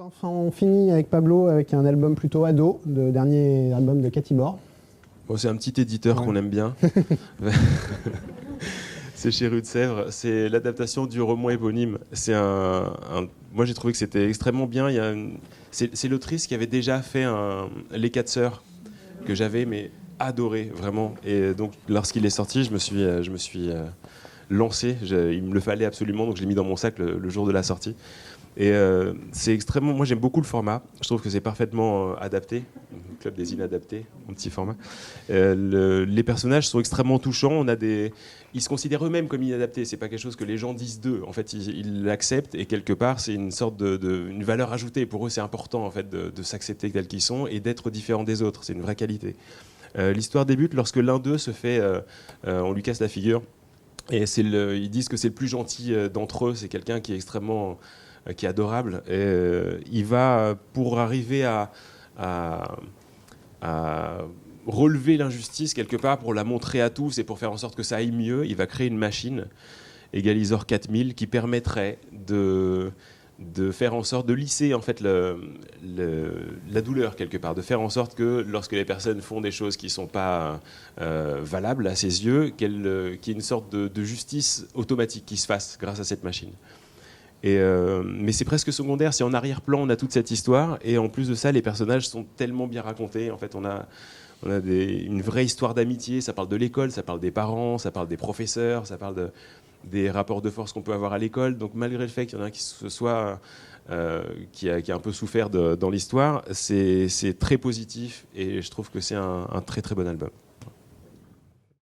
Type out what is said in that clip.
Enfin, on finit avec Pablo avec un album plutôt ado, le dernier album de Cathy Bor. Bon, c'est un petit éditeur qu'on aime bien. C'est chez Rue de Sèvres. C'est l'adaptation du roman éponyme. Moi, j'ai trouvé que c'était extrêmement bien. C'est l'autrice qui avait déjà fait Les Quatre Sœurs, que j'avais adoré, vraiment. Et donc, lorsqu'il est sorti, je me suis lancé. Il me le fallait absolument, donc je l'ai mis dans mon sac le jour de la sortie. Et c'est extrêmement. Moi, j'aime beaucoup le format. Je trouve que c'est parfaitement adapté. Le club des inadaptés, mon petit format. Les personnages sont extrêmement touchants. Ils se considèrent eux-mêmes comme inadaptés. C'est pas quelque chose que les gens disent d'eux. En fait, ils l'acceptent et quelque part, c'est une sorte une valeur ajoutée. Pour eux, c'est important en fait de s'accepter tels qu'ils sont et d'être différents des autres. C'est une vraie qualité. L'histoire débute lorsque l'un d'eux se fait. On lui casse la figure. Et ils disent que c'est le plus gentil d'entre eux. C'est quelqu'un qui est extrêmement. Qui est adorable. Et, il va, pour arriver à relever l'injustice quelque part, pour la montrer à tous et pour faire en sorte que ça aille mieux, il va créer une machine, Égalisor 4000, qui permettrait de faire en sorte de lisser en fait la douleur quelque part, de faire en sorte que lorsque les personnes font des choses qui ne sont pas valables à ses yeux, qu'il y ait une sorte de justice automatique qui se fasse grâce à cette machine. Mais c'est presque secondaire, si en arrière-plan on a toute cette histoire, et en plus de ça les personnages sont tellement bien racontés. En fait on a une vraie histoire d'amitié, ça parle de l'école, ça parle des parents, ça parle des professeurs, ça parle des rapports de force qu'on peut avoir à l'école. Donc malgré le fait qu'il y en a un qui a un peu souffert dans l'histoire, c'est très positif et je trouve que c'est un très très bon album.